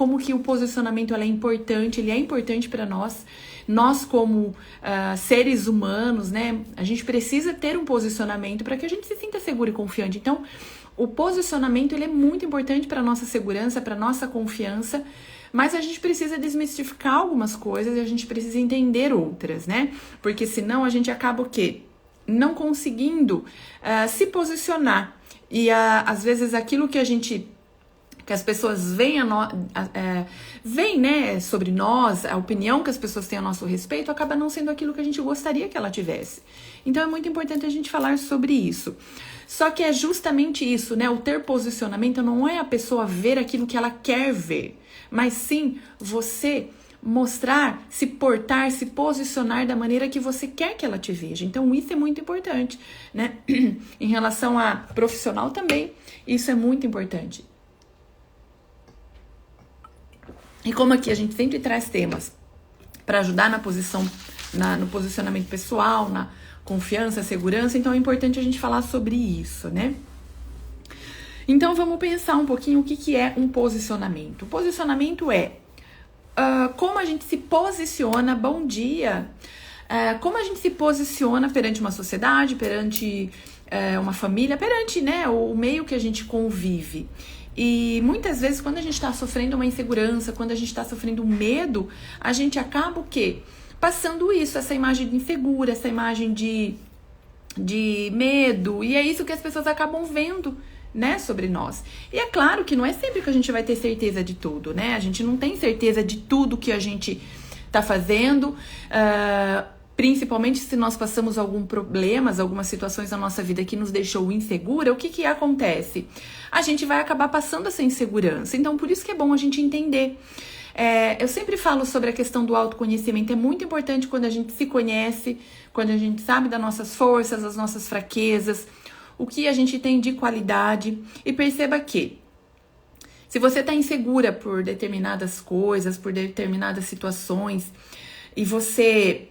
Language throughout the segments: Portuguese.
como que o posicionamento ele é importante para nós. Nós como seres humanos, né, a gente precisa ter um posicionamento para que a gente se sinta seguro e confiante. Então, o posicionamento ele é muito importante para nossa segurança, para nossa confiança, mas a gente precisa desmistificar algumas coisas e a gente precisa entender outras, né? Porque senão a gente acaba o quê? Não conseguindo se posicionar. E às vezes aquilo que as pessoas veem, né, sobre nós, a opinião que as pessoas têm a nosso respeito, acaba não sendo aquilo que a gente gostaria que ela tivesse. Então é muito importante a gente falar sobre isso. Só que é justamente isso, né? O ter posicionamento não é a pessoa ver aquilo que ela quer ver, mas sim você mostrar, se portar, se posicionar da maneira que você quer que ela te veja. Então isso é muito importante, né? Em relação a profissional também, isso é muito importante. E como aqui a gente sempre traz temas para ajudar no posicionamento pessoal, na confiança, segurança, então é importante a gente falar sobre isso, né? Então vamos pensar um pouquinho o que é um posicionamento. O posicionamento é como a gente se posiciona, bom dia, como a gente se posiciona perante uma sociedade, perante uma família, perante, né, o meio que a gente convive. E muitas vezes quando a gente está sofrendo uma insegurança, quando a gente está sofrendo um medo, a gente acaba o quê? Passando isso, essa imagem de insegura, essa imagem de medo, e é isso que as pessoas acabam vendo, né, sobre nós. E é claro que não é sempre que a gente vai ter certeza de tudo, né? A gente não tem certeza de tudo que a gente tá fazendo, principalmente se nós passamos algumas situações na nossa vida que nos deixou insegura, o que acontece? A gente vai acabar passando essa insegurança. Então, por isso que é bom a gente entender. Eu sempre falo sobre a questão do autoconhecimento. É muito importante quando a gente se conhece, quando a gente sabe das nossas forças, das nossas fraquezas, o que a gente tem de qualidade. E perceba que, se você está insegura por determinadas coisas, por determinadas situações, e você,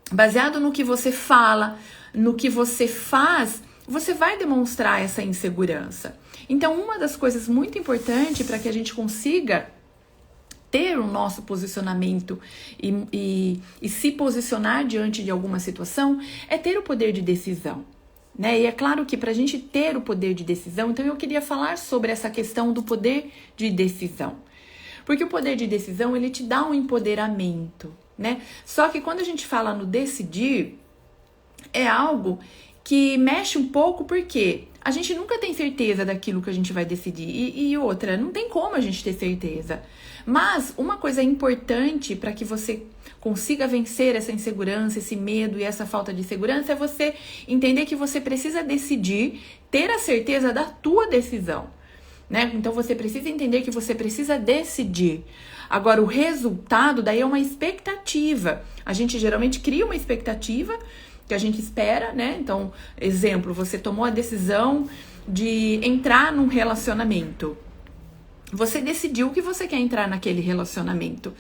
baseado no que você fala, no que você faz, você vai demonstrar essa insegurança. Então, uma das coisas muito importantes para que a gente consiga ter o nosso posicionamento e se posicionar diante de alguma situação é ter o poder de decisão, né? E é claro que para a gente ter o poder de decisão, então eu queria falar sobre essa questão do poder de decisão. Porque o poder de decisão, ele te dá um empoderamento, né? Só que quando a gente fala no decidir, é algo que mexe um pouco porque a gente nunca tem certeza daquilo que a gente vai decidir. E outra, não tem como a gente ter certeza. Mas uma coisa importante para que você consiga vencer essa insegurança, esse medo e essa falta de segurança é você entender que você precisa decidir, ter a certeza da tua decisão, né? Então você precisa entender que você precisa decidir. Agora, o resultado daí é uma expectativa. A gente geralmente cria uma expectativa que a gente espera, né? Então, exemplo, você tomou a decisão de entrar num relacionamento. Você decidiu que você quer entrar naquele relacionamento.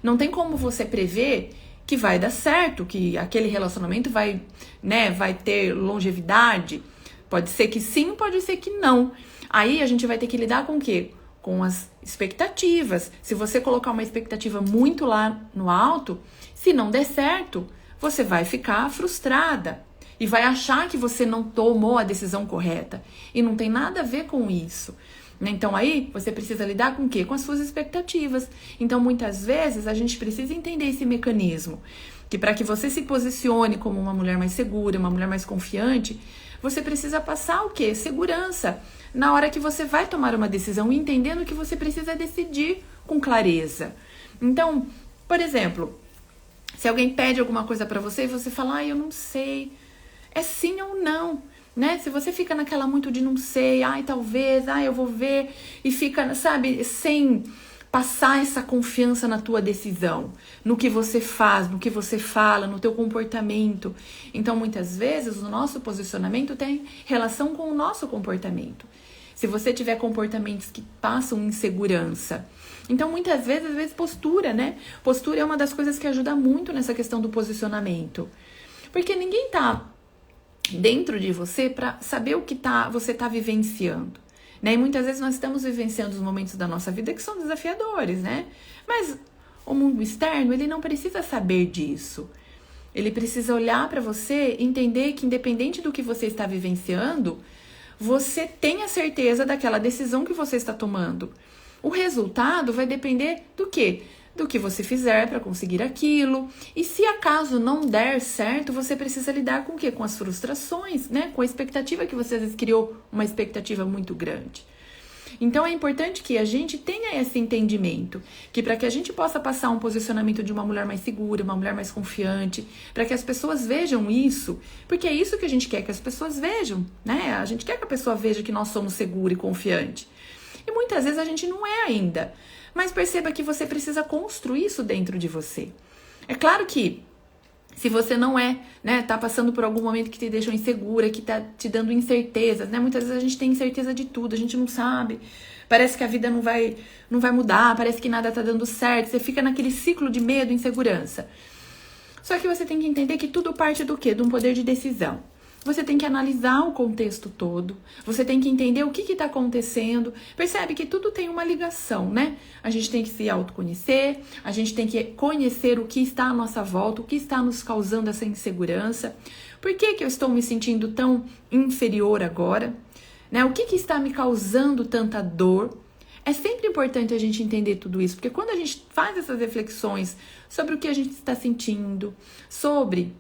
Não tem como você prever que vai dar certo, que aquele relacionamento vai, né, vai ter longevidade. Pode ser que sim, pode ser que não. Aí a gente vai ter que lidar com o quê? Com as expectativas. Se você colocar uma expectativa muito lá no alto, se não der certo, você vai ficar frustrada e vai achar que você não tomou a decisão correta. E não tem nada a ver com isso. Então aí você precisa lidar com o quê? Com as suas expectativas. Então muitas vezes a gente precisa entender esse mecanismo. Que para que você se posicione como uma mulher mais segura, uma mulher mais confiante, você precisa passar o quê? Segurança. Na hora que você vai tomar uma decisão, entendendo que você precisa decidir com clareza. Então, por exemplo, se alguém pede alguma coisa pra você e você fala, eu não sei, é sim ou não, né? Se você fica naquela muito de não sei, talvez, eu vou ver, e fica, sabe, sem passar essa confiança na tua decisão, no que você faz, no que você fala, no teu comportamento. Então, muitas vezes, o nosso posicionamento tem relação com o nosso comportamento. Se você tiver comportamentos que passam insegurança. Então, muitas vezes, às vezes, postura, né? Postura é uma das coisas que ajuda muito nessa questão do posicionamento. Porque ninguém tá dentro de você para saber o que você tá vivenciando. né? E muitas vezes nós estamos vivenciando os momentos da nossa vida que são desafiadores, né? Mas o mundo externo, ele não precisa saber disso. Ele precisa olhar para você e entender que independente do que você está vivenciando, você tem a certeza daquela decisão que você está tomando. O resultado vai depender do quê? Do que você fizer para conseguir aquilo. E se acaso não der certo, você precisa lidar com o quê? Com as frustrações, né? Com a expectativa que você às vezes criou, uma expectativa muito grande. Então é importante que a gente tenha esse entendimento, que para que a gente possa passar um posicionamento de uma mulher mais segura, uma mulher mais confiante, para que as pessoas vejam isso, porque é isso que a gente quer que as pessoas vejam, né? A gente quer que a pessoa veja que nós somos segura e confiante. E muitas vezes a gente não é ainda, mas perceba que você precisa construir isso dentro de você. É claro que se você não é, né, tá passando por algum momento que te deixa insegura, que tá te dando incertezas, né? Muitas vezes a gente tem incerteza de tudo, a gente não sabe. Parece que a vida não vai mudar, parece que nada tá dando certo. Você fica naquele ciclo de medo, insegurança. Só que você tem que entender que tudo parte do quê? De um poder de decisão. Você tem que analisar o contexto todo, você tem que entender o que está acontecendo. Percebe que tudo tem uma ligação, né? A gente tem que se autoconhecer, a gente tem que conhecer o que está à nossa volta, o que está nos causando essa insegurança. Por que eu estou me sentindo tão inferior agora? Né? O que está me causando tanta dor? É sempre importante a gente entender tudo isso, porque quando a gente faz essas reflexões sobre o que a gente está sentindo, sobre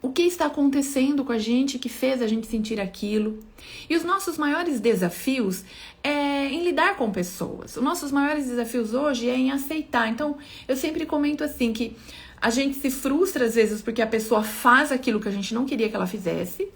o que está acontecendo com a gente que fez a gente sentir aquilo. E os nossos maiores desafios é em lidar com pessoas. Os nossos maiores desafios hoje é em aceitar. Então, eu sempre comento assim que a gente se frustra às vezes porque a pessoa faz aquilo que a gente não queria que ela fizesse,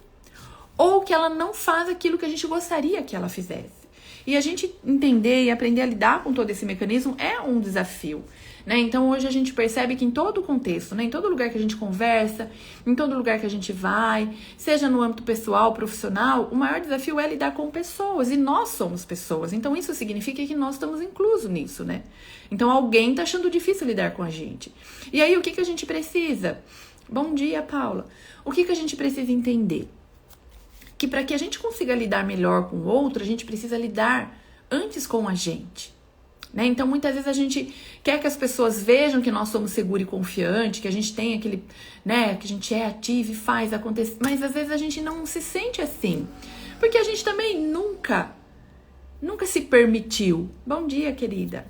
ou que ela não faz aquilo que a gente gostaria que ela fizesse. E a gente entender e aprender a lidar com todo esse mecanismo é um desafio, né? Então hoje a gente percebe que em todo contexto, né, em todo lugar que a gente conversa, em todo lugar que a gente vai, seja no âmbito pessoal, profissional, o maior desafio é lidar com pessoas, e nós somos pessoas. Então isso significa que nós estamos inclusos nisso, né? Então alguém tá achando difícil lidar com a gente. E aí o que a gente precisa? Bom dia, Paula. O que a gente precisa entender? Que para que a gente consiga lidar melhor com o outro, a gente precisa lidar antes com a gente, né? Então, muitas vezes a gente quer que as pessoas vejam que nós somos seguros e confiantes, que a gente tem aquele, né, que a gente é ativo e faz acontecer, mas às vezes a gente não se sente assim, porque a gente também nunca se permitiu. Bom dia, querida.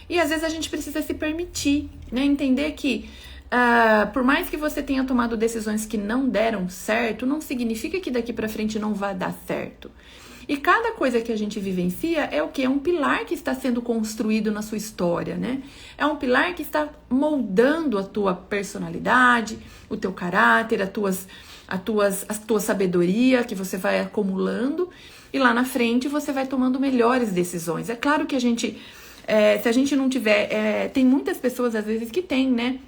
E às vezes a gente precisa se permitir, né? Entender que por mais que você tenha tomado decisões que não deram certo, não significa que daqui pra frente não vai dar certo. E cada coisa que a gente vivencia é o quê? É um pilar que está sendo construído na sua história, né? É um pilar que está moldando a tua personalidade, o teu caráter, a tua sabedoria que você vai acumulando, e lá na frente você vai tomando melhores decisões. É claro que a gente, se a gente não tiver, tem muitas pessoas às vezes que tem, né?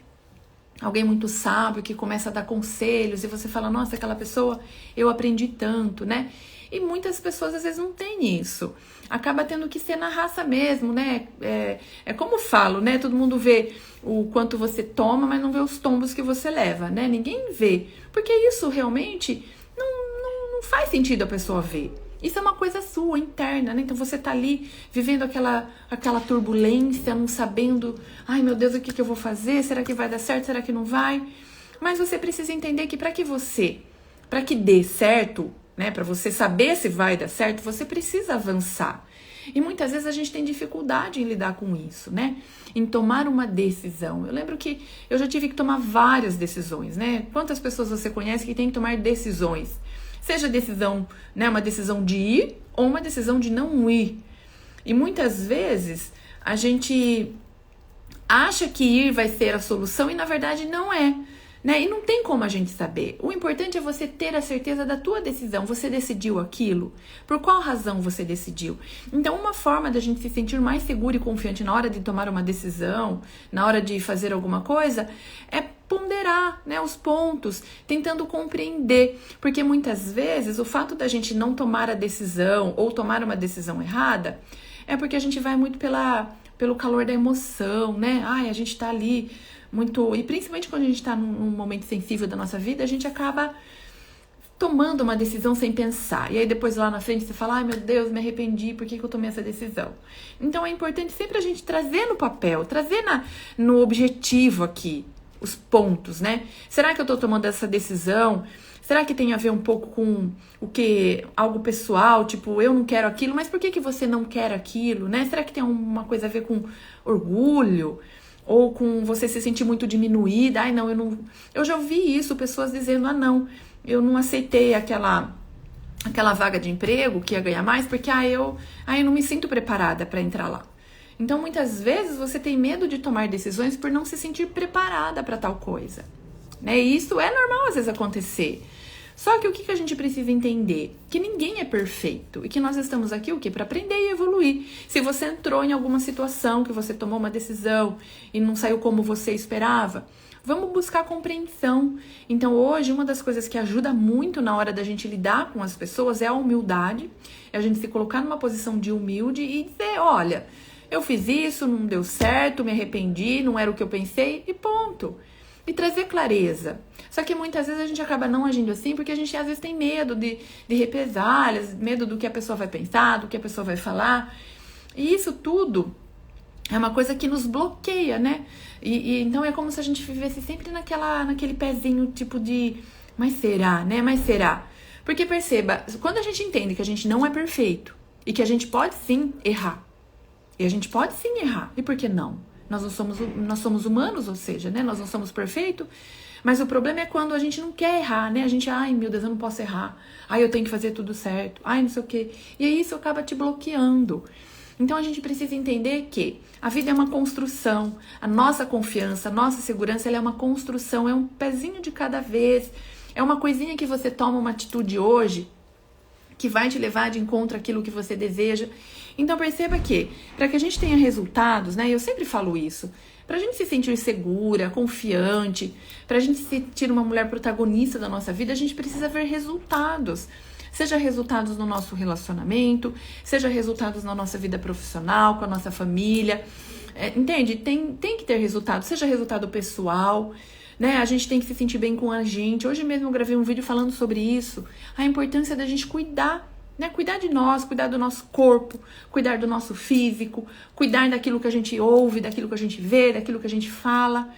Alguém muito sábio que começa a dar conselhos e você fala, nossa, aquela pessoa, eu aprendi tanto, né? E muitas pessoas às vezes não têm isso. Acaba tendo que ser na raça mesmo, né? É como eu falo, né? Todo mundo vê o quanto você toma, mas não vê os tombos que você leva, né? Ninguém vê. Porque isso realmente não faz sentido a pessoa ver. Isso é uma coisa sua, interna, né? Então você tá ali vivendo aquela turbulência, não sabendo, ai meu Deus, o que eu vou fazer? Será que vai dar certo? Será que não vai? Mas você precisa entender que para que dê certo, né? Para você saber se vai dar certo, você precisa avançar. E muitas vezes a gente tem dificuldade em lidar com isso, né? Em tomar uma decisão. Eu lembro que eu já tive que tomar várias decisões, né? Quantas pessoas você conhece que tem que tomar decisões? Seja decisão, né, uma decisão de ir ou uma decisão de não ir. E muitas vezes a gente acha que ir vai ser a solução e na verdade não é, né? E não tem como a gente saber. O importante é você ter a certeza da tua decisão. Você decidiu aquilo? Por qual razão você decidiu? Então, uma forma da gente se sentir mais seguro e confiante na hora de tomar uma decisão, na hora de fazer alguma coisa, é ponderar, né, os pontos, tentando compreender, porque muitas vezes o fato da gente não tomar a decisão ou tomar uma decisão errada é porque a gente vai muito pelo calor da emoção, né? Ai, a gente tá ali muito, e principalmente quando a gente tá num momento sensível da nossa vida, a gente acaba tomando uma decisão sem pensar. E aí depois lá na frente você fala, ai meu Deus, me arrependi, por que eu tomei essa decisão? Então é importante sempre a gente trazer no papel, trazer no objetivo aqui, os pontos, né? Será que eu tô tomando essa decisão? Será que tem a ver um pouco com algo pessoal, tipo, eu não quero aquilo, mas por que você não quer aquilo, né? Será que tem uma coisa a ver com orgulho? Ou com você se sentir muito diminuída? Ai, não, eu já ouvi isso, pessoas dizendo, não, eu não aceitei aquela vaga de emprego que ia ganhar mais, porque eu não me sinto preparada para entrar lá. Então, muitas vezes, você tem medo de tomar decisões por não se sentir preparada para tal coisa, né? E isso é normal, às vezes, acontecer. Só que o que a gente precisa entender? Que ninguém é perfeito e que nós estamos aqui o quê? Para aprender e evoluir. Se você entrou em alguma situação, que você tomou uma decisão e não saiu como você esperava, vamos buscar compreensão. Então, hoje, uma das coisas que ajuda muito na hora da gente lidar com as pessoas é a humildade. É a gente se colocar numa posição de humilde e dizer, olha, eu fiz isso, não deu certo, me arrependi, não era o que eu pensei e ponto. E trazer clareza. Só que muitas vezes a gente acaba não agindo assim porque a gente às vezes tem medo de represálias, medo do que a pessoa vai pensar, do que a pessoa vai falar. E isso tudo é uma coisa que nos bloqueia, né? E então é como se a gente vivesse sempre naquele pezinho tipo de mas será, né? Mas será? Porque perceba, quando a gente entende que a gente não é perfeito e que a gente pode sim errar, e a gente pode sim errar, e por que não? Nós somos humanos, ou seja, né? Nós não somos perfeitos, mas o problema é quando a gente não quer errar, né? A gente, ai meu Deus, eu não posso errar, ai eu tenho que fazer tudo certo, ai não sei o quê. E aí isso acaba te bloqueando. Então a gente precisa entender que a vida é uma construção, a nossa confiança, a nossa segurança, ela é uma construção, é um pezinho de cada vez, é uma coisinha que você toma uma atitude hoje que vai te levar de encontro àquilo que você deseja. Então perceba que, para que a gente tenha resultados, né, eu sempre falo isso, para a gente se sentir segura, confiante, para a gente se sentir uma mulher protagonista da nossa vida, a gente precisa ver resultados. Seja resultados no nosso relacionamento, seja resultados na nossa vida profissional, com a nossa família. Entende? Tem que ter resultado, seja resultado pessoal, né? A gente tem que se sentir bem com a gente. Hoje mesmo eu gravei um vídeo falando sobre isso, a importância da gente cuidar, né? Cuidar de nós, cuidar do nosso corpo, cuidar do nosso físico, cuidar daquilo que a gente ouve, daquilo que a gente vê, daquilo que a gente fala.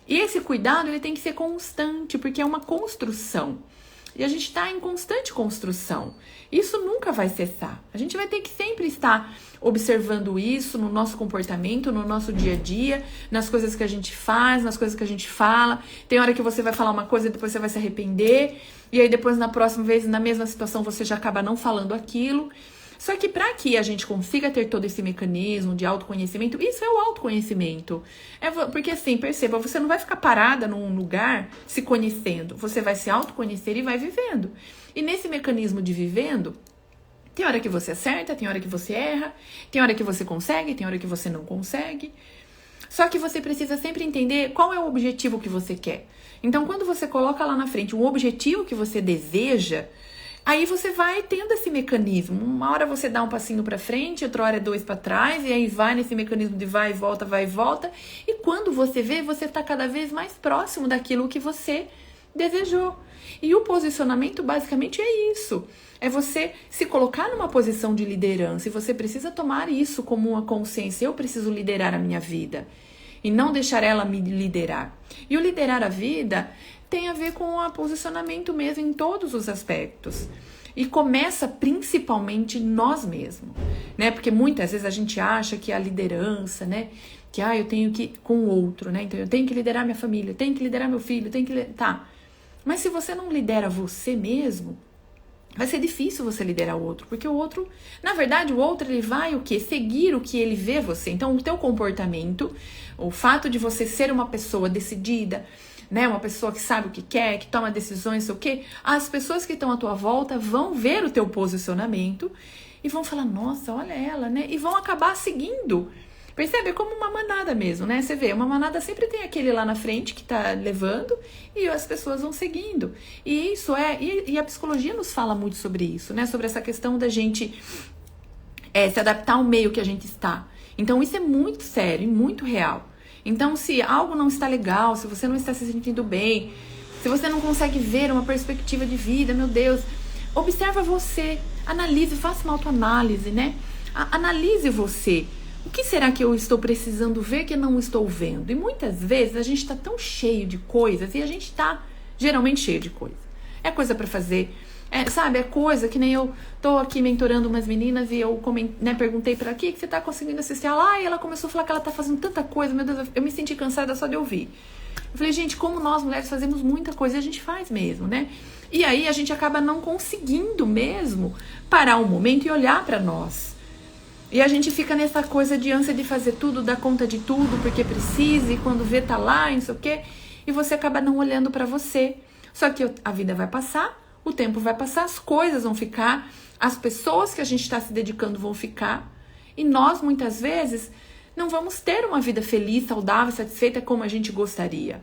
E esse cuidado, ele tem que ser constante, porque é uma construção. E a gente está em constante construção. Isso nunca vai cessar. A gente vai ter que sempre estar observando isso no nosso comportamento, no nosso dia a dia, nas coisas que a gente faz, nas coisas que a gente fala. Tem hora que você vai falar uma coisa e depois você vai se arrepender. E aí depois, na próxima vez, na mesma situação, você já acaba não falando aquilo. Só que para que a gente consiga ter todo esse mecanismo de autoconhecimento, isso é o autoconhecimento. Porque assim, perceba, você não vai ficar parada num lugar se conhecendo. Você vai se autoconhecer e vai vivendo. E nesse mecanismo de vivendo, tem hora que você acerta, tem hora que você erra, tem hora que você consegue, tem hora que você não consegue. Só que você precisa sempre entender qual é o objetivo que você quer. Então, quando você coloca lá na frente um objetivo que você deseja, aí você vai tendo esse mecanismo. Uma hora você dá um passinho para frente, outra hora é 2 para trás, e aí vai nesse mecanismo de vai e volta, vai e volta. E quando você vê, você está cada vez mais próximo daquilo que você desejou. E o posicionamento basicamente é isso. É você se colocar numa posição de liderança. E você precisa tomar isso como uma consciência. Eu preciso liderar a minha vida. E não deixar ela me liderar. E o liderar a vida tem a ver com o posicionamento mesmo em todos os aspectos. E começa principalmente nós mesmos, né? Porque muitas vezes a gente acha que a liderança, né? Que eu tenho que com o outro, né? Então eu tenho que liderar minha família, eu tenho que liderar meu filho, eu tenho que tá. Mas se você não lidera você mesmo, vai ser difícil você liderar o outro, porque o outro, na verdade, o outro ele vai o quê? Seguir o que ele vê você. Então o teu comportamento, o fato de você ser uma pessoa decidida, né, uma pessoa que sabe o que quer, que toma decisões, sei o quê, as pessoas que estão à tua volta vão ver o teu posicionamento e vão falar, nossa, olha ela, né? E vão acabar seguindo. Percebe? É como uma manada mesmo, né? Você vê, uma manada sempre tem aquele lá na frente que tá levando e as pessoas vão seguindo. E isso e a psicologia nos fala muito sobre isso, né? Sobre essa questão da gente se adaptar ao meio que a gente está. Então isso é muito sério e muito real. Então, se algo não está legal, se você não está se sentindo bem, se você não consegue ver uma perspectiva de vida, meu Deus, observa você, analise, faça uma autoanálise, né? Analise você. O que será que eu estou precisando ver que eu não estou vendo? E muitas vezes a gente está tão cheio de coisas, e a gente está geralmente cheio de coisa. É coisa para fazer, sabe? É coisa que nem eu tô aqui mentorando umas meninas e eu perguntei para que você tá conseguindo assistir a lá, e ela começou a falar que ela tá fazendo tanta coisa, meu Deus, eu me senti cansada só de ouvir. Eu falei, gente, como nós mulheres fazemos muita coisa, e a gente faz mesmo, né? E aí a gente acaba não conseguindo mesmo parar um momento e olhar para nós. E a gente fica nessa coisa de ânsia de fazer tudo, dar conta de tudo, porque precisa, e quando vê tá lá, e não sei o quê, e você acaba não olhando para você. Só que a vida vai passar, o tempo vai passar, as coisas vão ficar, as pessoas que a gente está se dedicando vão ficar, e nós muitas vezes não vamos ter uma vida feliz, saudável, satisfeita como a gente gostaria.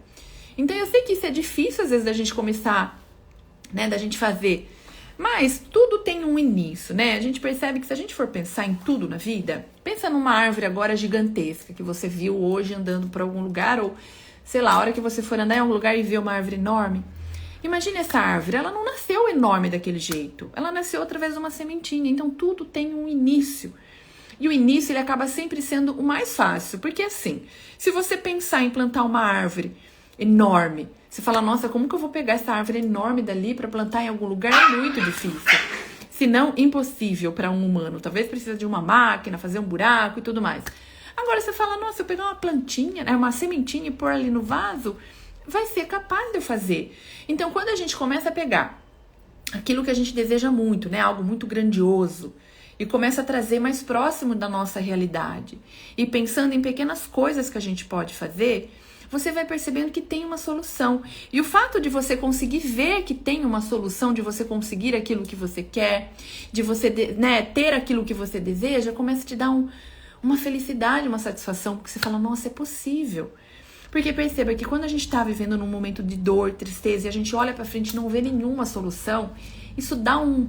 Então eu sei que isso é difícil às vezes da gente começar, né, da gente fazer, mas tudo tem um início, né? A gente percebe que se a gente for pensar em tudo na vida, pensa numa árvore agora gigantesca que você viu hoje andando por algum lugar, ou sei lá, a hora que você for andar em algum lugar e ver uma árvore enorme. Imagine essa árvore, ela não nasceu enorme daquele jeito, ela nasceu através de uma sementinha, então tudo tem um início. E o início ele acaba sempre sendo o mais fácil, porque assim, se você pensar em plantar uma árvore enorme, você fala, nossa, como que eu vou pegar essa árvore enorme dali para plantar em algum lugar? É muito difícil. Se não, impossível para um humano. Talvez precisa de uma máquina, fazer um buraco e tudo mais. Agora você fala, nossa, eu pegar uma plantinha, uma sementinha e pôr ali no vaso, vai ser capaz de eu fazer. Então, quando a gente começa a pegar aquilo que a gente deseja muito, né, algo muito grandioso, e começa a trazer mais próximo da nossa realidade, e pensando em pequenas coisas que a gente pode fazer, você vai percebendo que tem uma solução. E o fato de você conseguir ver que tem uma solução, de você conseguir aquilo que você quer, de você ter aquilo que você deseja, começa a te dar uma felicidade, uma satisfação, porque você fala, nossa, é possível. Porque perceba que quando a gente está vivendo num momento de dor, tristeza, e a gente olha pra frente e não vê nenhuma solução, isso dá um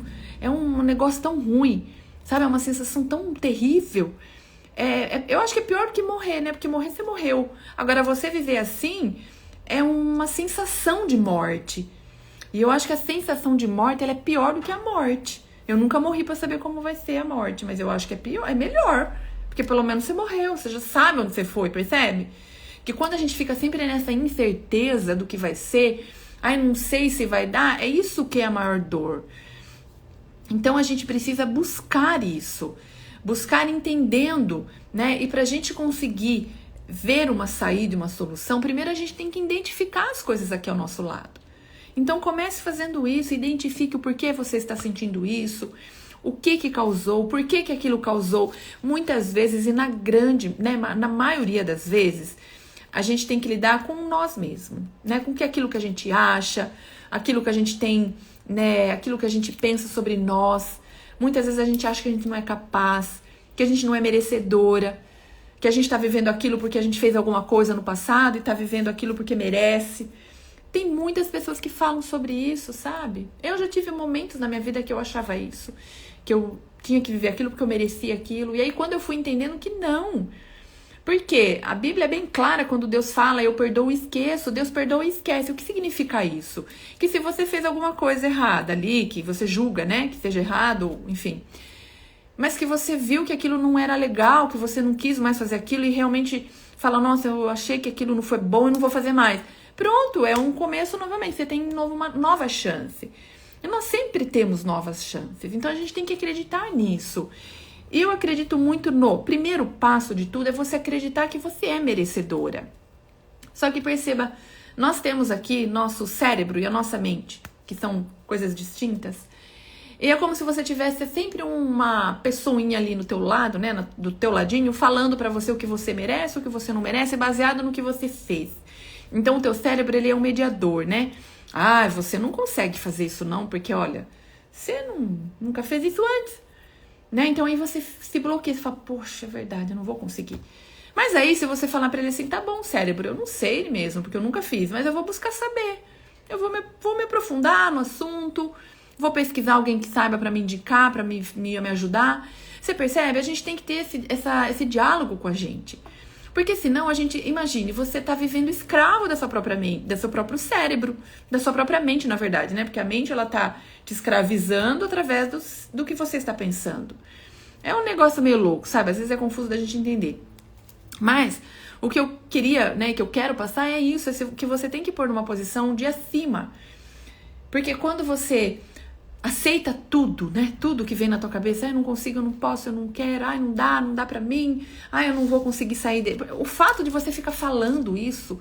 negócio tão ruim, sabe? É uma sensação tão terrível. Eu acho que é pior do que morrer, né? Porque morrer, você morreu. Agora, você viver assim é uma sensação de morte. E eu acho que a sensação de morte, ela é pior do que a morte. Eu nunca morri pra saber como vai ser a morte, mas eu acho que é pior, é melhor. Porque pelo menos você morreu, você já sabe onde você foi, percebe? Que quando a gente fica sempre nessa incerteza do que vai ser, não sei se vai dar, é isso que é a maior dor. Então a gente precisa buscar isso. Buscar entendendo, né? E pra gente conseguir ver uma saída e uma solução, primeiro a gente tem que identificar as coisas aqui ao nosso lado. Então comece fazendo isso, identifique o porquê você está sentindo isso, o que causou, por que aquilo causou. Muitas vezes, e na maioria das vezes, a gente tem que lidar com nós mesmos, né? Com aquilo que a gente acha, aquilo que a gente tem, né? Aquilo que a gente pensa sobre nós. Muitas vezes a gente acha que a gente não é capaz, que a gente não é merecedora, que a gente está vivendo aquilo porque a gente fez alguma coisa no passado e está vivendo aquilo porque merece. Tem muitas pessoas que falam sobre isso, sabe? Eu já tive momentos na minha vida que eu achava isso, que eu tinha que viver aquilo porque eu merecia aquilo. E aí quando eu fui entendendo que não. Porque a Bíblia é bem clara quando Deus fala, eu perdoo e esqueço, Deus perdoa e esquece. O que significa isso? Que se você fez alguma coisa errada ali, que você julga, né, que seja errado, enfim, mas que você viu que aquilo não era legal, que você não quis mais fazer aquilo e realmente fala, nossa, eu achei que aquilo não foi bom e não vou fazer mais. Pronto, é um começo novamente, você tem uma nova chance. E nós sempre temos novas chances, então a gente tem que acreditar nisso. Eu acredito muito no primeiro passo de tudo é você acreditar que você é merecedora. Só que perceba, nós temos aqui nosso cérebro e a nossa mente, que são coisas distintas. E é como se você tivesse sempre uma pessoinha ali no teu lado, né, do teu ladinho, falando pra você o que você merece, o que você não merece, baseado no que você fez. Então o teu cérebro, ele é um mediador, né? Você não consegue fazer isso não, porque olha, você nunca fez isso antes. Né? Então aí você se bloqueia, você fala, poxa, é verdade, eu não vou conseguir. Mas aí se você falar pra ele assim, tá bom, cérebro, eu não sei mesmo, porque eu nunca fiz, mas eu vou buscar saber. Eu vou me aprofundar no assunto, vou pesquisar alguém que saiba pra me indicar, pra me ajudar. Você percebe? A gente tem que ter esse diálogo com a gente. Porque senão a gente, imagine, você tá vivendo escravo da sua própria mente, do seu próprio cérebro, da sua própria mente, na verdade, né? Porque a mente, ela tá te escravizando através do que você está pensando. É um negócio meio louco, sabe? Às vezes é confuso da gente entender. Mas o que eu queria, né, que eu quero passar é isso, que você tem que pôr numa posição de acima. Porque quando você aceita tudo, né? Tudo que vem na tua cabeça, eu não consigo, eu não posso, eu não quero, não dá pra mim, eu não vou conseguir sair dele. O fato de você ficar falando isso,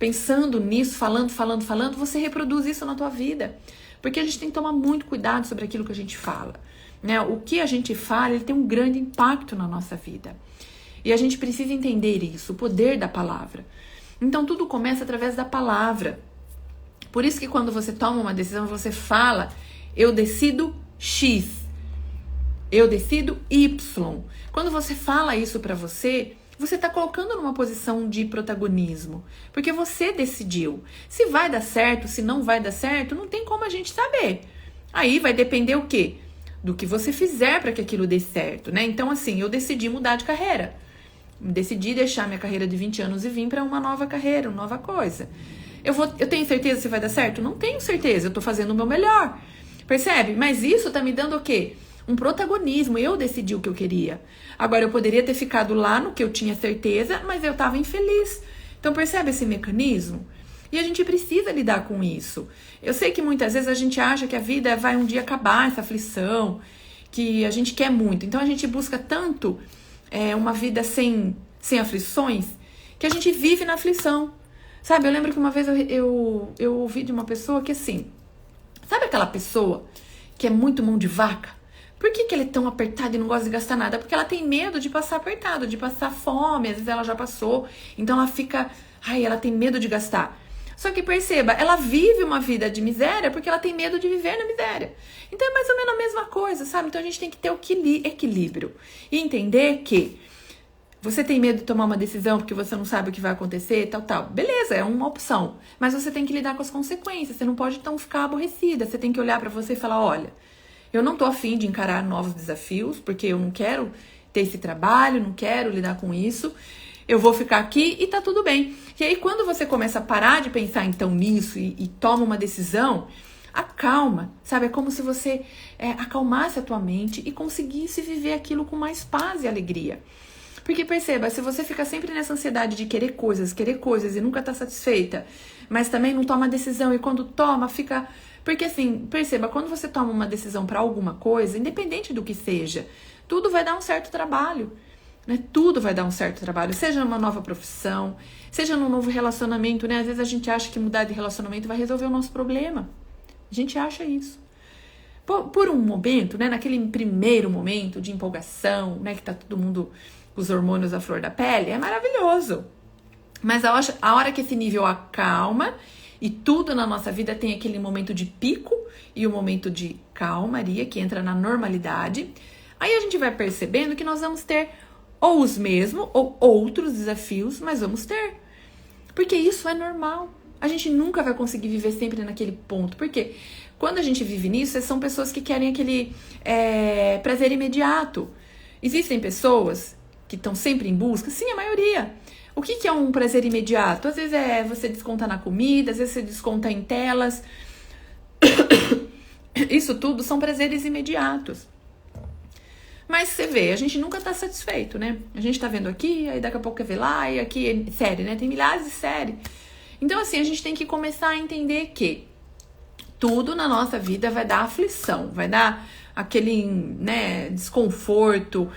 pensando nisso, falando, você reproduz isso na tua vida. Porque a gente tem que tomar muito cuidado sobre aquilo que a gente fala, né? O que a gente fala, ele tem um grande impacto na nossa vida. E a gente precisa entender isso, o poder da palavra. Então tudo começa através da palavra. Por isso que quando você toma uma decisão, você fala: eu decido X, eu decido Y. Quando você fala isso pra você, você está colocando numa posição de protagonismo, porque você decidiu. Se vai dar certo, se não vai dar certo, não tem como a gente saber. Aí vai depender o quê? Do que você fizer para que aquilo dê certo, né? Então, assim, eu decidi mudar de carreira. Decidi deixar minha carreira de 20 anos e vir para uma nova carreira, uma nova coisa. Eu tenho certeza se vai dar certo? Não tenho certeza, eu tô fazendo o meu melhor. Percebe? Mas isso tá me dando o quê? Um protagonismo. Eu decidi o que eu queria. Agora, eu poderia ter ficado lá no que eu tinha certeza, mas eu tava infeliz. Então, percebe esse mecanismo? E a gente precisa lidar com isso. Eu sei que muitas vezes a gente acha que a vida vai um dia acabar, essa aflição, que a gente quer muito. Então, a gente busca tanto uma vida sem aflições, que a gente vive na aflição. Sabe, eu lembro que uma vez eu ouvi de uma pessoa que assim... Sabe aquela pessoa que é muito mão de vaca? Por que ela é tão apertada e não gosta de gastar nada? Porque ela tem medo de passar apertado, de passar fome. Às vezes ela já passou. Então ela fica... ela tem medo de gastar. Só que perceba, ela vive uma vida de miséria porque ela tem medo de viver na miséria. Então é mais ou menos a mesma coisa, sabe? Então a gente tem que ter o equilíbrio. E entender que você tem medo de tomar uma decisão porque você não sabe o que vai acontecer, tal. Beleza, é uma opção. Mas você tem que lidar com as consequências. Você não pode, então, ficar aborrecida. Você tem que olhar pra você e falar, olha, eu não tô afim de encarar novos desafios, porque eu não quero ter esse trabalho, não quero lidar com isso. Eu vou ficar aqui e tá tudo bem. E aí, quando você começa a parar de pensar, então, nisso e toma uma decisão, acalma, sabe? É como se você acalmasse a tua mente e conseguisse viver aquilo com mais paz e alegria. Porque perceba, se você fica sempre nessa ansiedade de querer coisas e nunca tá satisfeita, mas também não toma decisão e quando toma fica... Porque assim, perceba, quando você toma uma decisão pra alguma coisa, independente do que seja, tudo vai dar um certo trabalho, né? Tudo vai dar um certo trabalho, seja numa nova profissão, seja num novo relacionamento, né? Às vezes a gente acha que mudar de relacionamento vai resolver o nosso problema. A gente acha isso. Por um momento, né? Naquele primeiro momento de empolgação, né? Que tá todo mundo... os hormônios à flor da pele, é maravilhoso. Mas a hora que esse nível acalma e tudo na nossa vida tem aquele momento de pico e o momento de calmaria, que entra na normalidade, aí a gente vai percebendo que nós vamos ter ou os mesmos ou outros desafios, mas vamos ter. Porque isso é normal. A gente nunca vai conseguir viver sempre naquele ponto. Porque quando a gente vive nisso, são pessoas que querem aquele prazer imediato. Existem pessoas que estão sempre em busca? Sim, a maioria. O que é um prazer imediato? Às vezes você desconta na comida, às vezes você desconta em telas. Isso tudo são prazeres imediatos. Mas você vê, a gente nunca tá satisfeito, né? A gente tá vendo aqui, aí daqui a pouco quer ver lá, e aqui é série, né? Tem milhares de séries. Então, assim, a gente tem que começar a entender que tudo na nossa vida vai dar aflição, vai dar aquele, né, desconforto.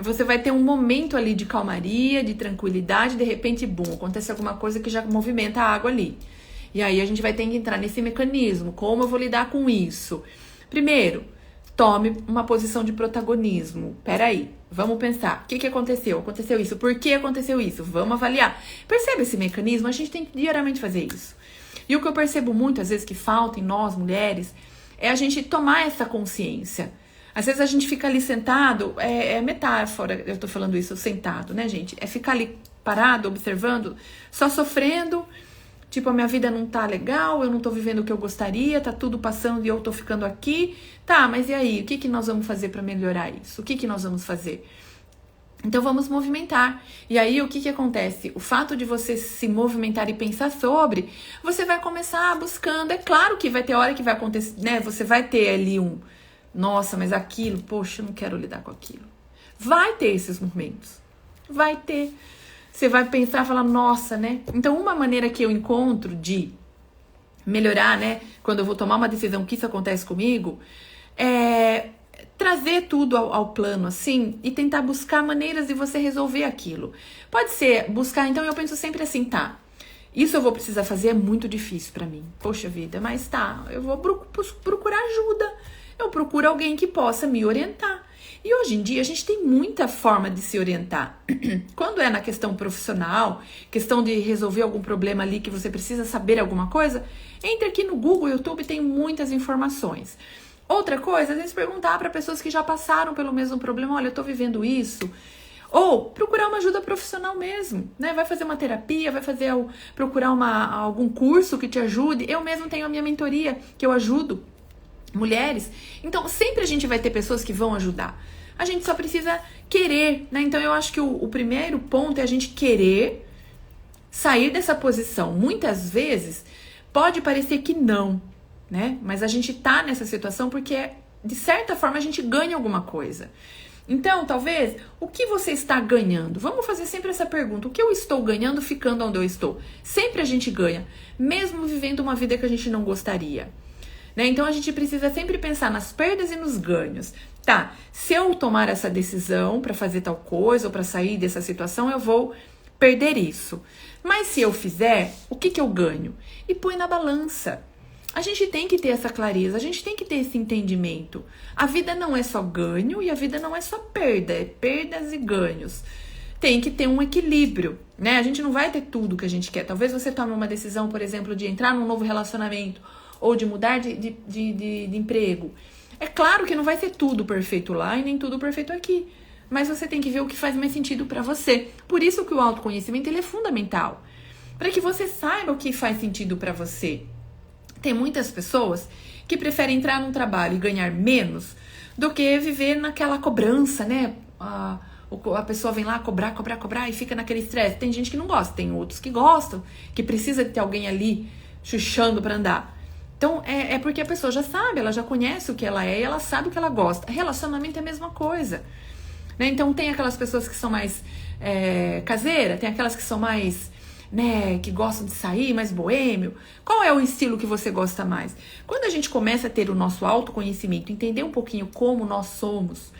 Você vai ter um momento ali de calmaria, de tranquilidade, de repente, bum, acontece alguma coisa que já movimenta a água ali. E aí a gente vai ter que entrar nesse mecanismo. Como eu vou lidar com isso? Primeiro, tome uma posição de protagonismo. Peraí, vamos pensar. O que aconteceu? Aconteceu isso. Por que aconteceu isso? Vamos avaliar. Percebe esse mecanismo? A gente tem que diariamente fazer isso. E o que eu percebo muito, às vezes, que falta em nós, mulheres, é a gente tomar essa consciência. Às vezes a gente fica ali sentado, é metáfora, eu tô falando isso, sentado, né, gente? É ficar ali parado, observando, só sofrendo, tipo, a minha vida não tá legal, eu não tô vivendo o que eu gostaria, tá tudo passando e eu tô ficando aqui. Tá, mas e aí? O que nós vamos fazer pra melhorar isso? O que nós vamos fazer? Então vamos movimentar. E aí o que acontece? O fato de você se movimentar e pensar sobre, você vai começar buscando. É claro que vai ter hora que vai acontecer, né? Você vai ter ali nossa, mas aquilo, poxa, eu não quero lidar com aquilo. Vai ter esses momentos. Vai ter. Você vai pensar e falar, nossa, né? Então uma maneira que eu encontro de melhorar, né? Quando eu vou tomar uma decisão que isso acontece comigo, é trazer tudo ao plano, assim, e tentar buscar maneiras de você resolver aquilo. Pode ser buscar, então eu penso sempre assim, tá, isso eu vou precisar fazer, é muito difícil pra mim, poxa vida, mas tá, eu vou procurar ajuda, eu procuro alguém que possa me orientar. E hoje em dia a gente tem muita forma de se orientar. Quando é na questão profissional, questão de resolver algum problema ali que você precisa saber alguma coisa, entre aqui no Google, YouTube, tem muitas informações. Outra coisa, às vezes perguntar para pessoas que já passaram pelo mesmo problema, olha, eu tô vivendo isso. Ou procurar uma ajuda profissional mesmo, né? Vai fazer uma terapia, procurar algum curso que te ajude. Eu mesmo tenho a minha mentoria, que eu ajudo mulheres. Então, sempre a gente vai ter pessoas que vão ajudar. A gente só precisa querer, né? Então, eu acho que o primeiro ponto é a gente querer sair dessa posição. Muitas vezes, pode parecer que não, né? Mas a gente tá nessa situação porque, de certa forma, a gente ganha alguma coisa. Então, talvez, o que você está ganhando? Vamos fazer sempre essa pergunta. O que eu estou ganhando ficando onde eu estou? Sempre a gente ganha, mesmo vivendo uma vida que a gente não gostaria. Né? Então, a gente precisa sempre pensar nas perdas e nos ganhos. Tá, se eu tomar essa decisão para fazer tal coisa ou para sair dessa situação, eu vou perder isso. Mas se eu fizer, o que eu ganho? E põe na balança. A gente tem que ter essa clareza, a gente tem que ter esse entendimento. A vida não é só ganho e a vida não é só perda, é perdas e ganhos. Tem que ter um equilíbrio, né? A gente não vai ter tudo que a gente quer. Talvez você tome uma decisão, por exemplo, de entrar num novo relacionamento ou de mudar de emprego. É claro que não vai ser tudo perfeito lá e nem tudo perfeito aqui. Mas você tem que ver o que faz mais sentido para você. Por isso que o autoconhecimento ele é fundamental. Para que você saiba o que faz sentido para você. Tem muitas pessoas que preferem entrar num trabalho e ganhar menos do que viver naquela cobrança, né? A pessoa vem lá cobrar e fica naquele estresse. Tem gente que não gosta, tem outros que gostam, que precisa de ter alguém ali chuchando para andar. Então, é porque a pessoa já sabe, ela já conhece o que ela é e ela sabe o que ela gosta. Relacionamento é a mesma coisa. Né? Então, tem aquelas pessoas que são mais caseiras, tem aquelas que são mais... né, que gostam de sair, mais boêmio. Qual é o estilo que você gosta mais? Quando a gente começa a ter o nosso autoconhecimento, entender um pouquinho como nós somos,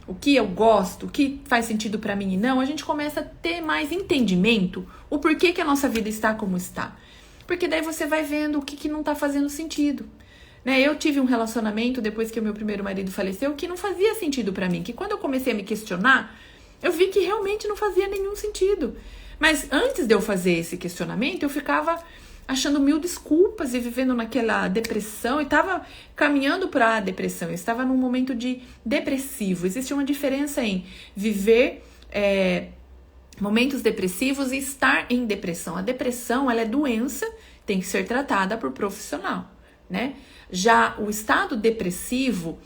o que eu gosto, o que faz sentido pra mim e não, a gente começa a ter mais entendimento o porquê que a nossa vida está como está. Porque daí você vai vendo o que não tá fazendo sentido. Né? Eu tive um relacionamento depois que o meu primeiro marido faleceu que não fazia sentido pra mim, que quando eu comecei a me questionar, eu vi que realmente não fazia nenhum sentido. Mas antes de eu fazer esse questionamento, eu ficava achando mil desculpas e vivendo naquela depressão. E estava caminhando para a depressão. Eu estava num momento de depressivo. Existe uma diferença em viver momentos depressivos e estar em depressão. A depressão, ela é doença, tem que ser tratada por profissional, né? Já o estado depressivo...